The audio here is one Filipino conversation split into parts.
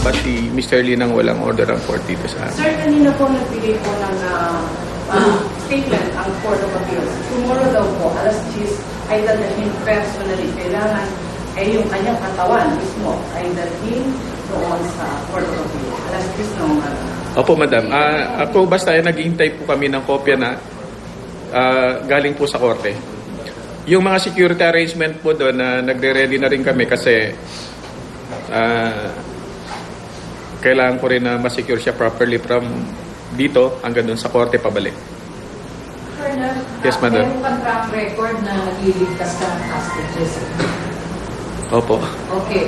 lumabas si Mr. Lee nang walang order ang court dito sa amin. Sir, kanina po nagbigay po ng statement ang Court of Appeals. Tomorrow daw po, alas 10 ay dalhin personally. Kailangan yung kanyang katawan mismo ay dalhin doon sa Court of Appeals. Alas 10 ng Opo, madam. Ako basta naghihintay po kami ng kopya na galing po sa korte. Yung mga security arrangement po doon na nagre-ready na rin kami kasi kailangan ko rin na ma-secure siya properly from dito hanggang doon sa korte pabalik. Colonel, Yes, madam. meron kang track record na nagliligtas ka ng hostages. Opo. Okay.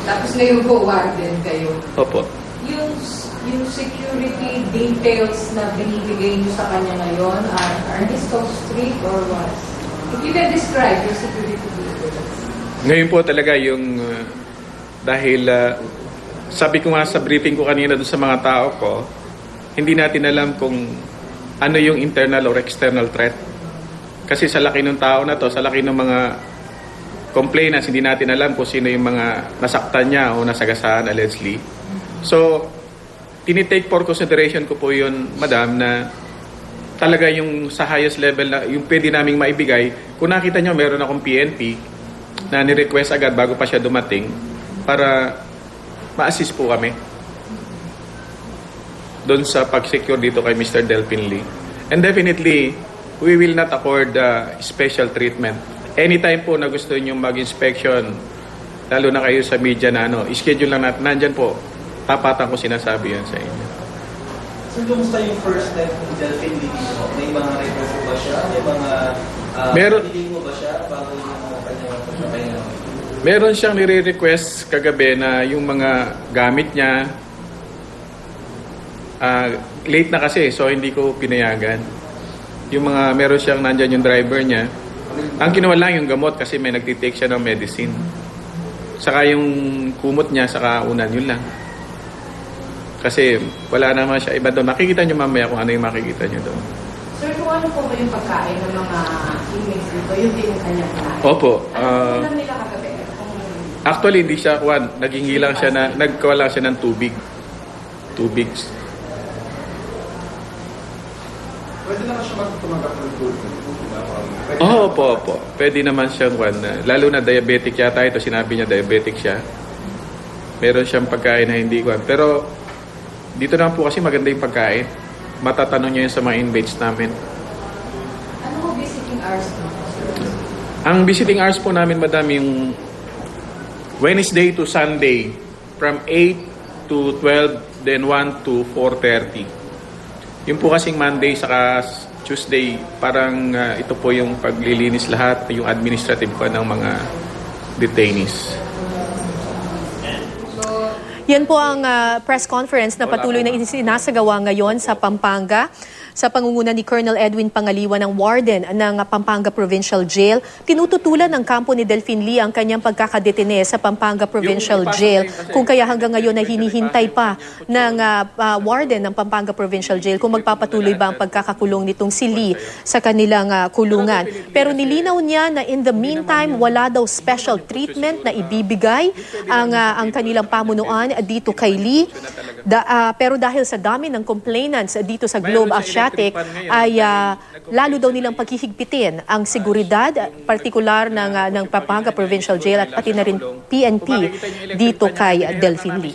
Tapos ngayon po, warden kayo. Opo. Yung security details na binibigay niyo sa kanya ngayon, are they so strict or what? If you can describe your security details. Ngayon po talaga yung dahil sabi ko nga sa briefing ko kanina doon sa mga tao ko, hindi natin alam kung ano yung internal or external threat. Kasi sa laki ng tao na to, sa laki ng mga complainants, hindi natin alam kung sino yung mga nasaktan niya o nasagasaan allegedly. So, tinitake for consideration ko po yun, madam, na talaga yung sa highest level na yung pwede naming maibigay. Kung nakita nyo, meron akong PNP na ni-request agad bago pa siya dumating para ma-assist po kami doon sa pag-secure dito kay Mr. Delphin Lee. And definitely, we will not accord special treatment. Anytime po na gusto nyo mag-inspection, lalo na kayo sa media na schedule lang natin, nandyan po, tapatan ko sinasabi yan sa inyo. So, kumusta yung first step ni Delphin Lee dito? May mga request ba siya? May mga piniling mo ba siya bago yung kanyang pagkapahinga? Meron siyang nire-request kagabi na yung mga gamit niya, late na kasi, so hindi ko pinayagan. Yung mga, meron siyang nandyan yung driver niya. Ang kinuha lang yung gamot kasi may nagtitake siya ng medicine. Saka yung kumot niya, saka unan, yun lang. Kasi wala naman siya iba doon. Makikita nyo mamaya kung ano yung makikita nyo doon. Sir, kung ano po ba yung pagkain ng mga inmates dito? Yung din yung kanyang kain? Opo. Ano nila kagabi? Actually, hindi siya kuwan. Naghingi lang siya na, nagkawa lang siya ng tubig. Tubig. Pwede naman siya magtumanggap ng tubig. Opo. Pwede naman siyang kuwan. Lalo na diabetic yata ito. Sinabi niya diabetic siya. Meron siyang pagkain na hindi kuwan. Pero dito naman po kasi maganda yung pagkain. Matatanong niya yun sa mga inmates namin. Ano mo visiting hours mo? Ang visiting hours po namin, madam, yung Wednesday to Sunday from 8 to 12, then 1 to 4:30. Yung po kasing Monday saka Tuesday, parang ito po yung paglilinis lahat, yung administrative pa ng mga detainees. Yan po ang press conference na patuloy na isinasagawa ngayon sa Pampanga sa pangunguna ni Colonel Edwin Pangaliwa ng Warden ng Pampanga Provincial Jail. Tinututulan ng kampo ni Delphin Lee ang kanyang pagkakadetine sa Pampanga Provincial Jail, kung kaya hanggang ngayon na hinihintay pa ng Warden ng Pampanga Provincial Jail kung magpapatuloy ba ang pagkakakulong nitong si Lee sa kanilang kulungan. Pero nilinaw niya na in the meantime, wala daw special treatment na ibibigay ang kanilang pamunuan dito kay Lee. Pero dahil sa dami ng complainants dito sa Globe Asiatic, ay lalo daw nilang paghihigpitin ang seguridad, partikular ng Pampanga Provincial Jail at pati na rin PNP dito kay Delphin Lee.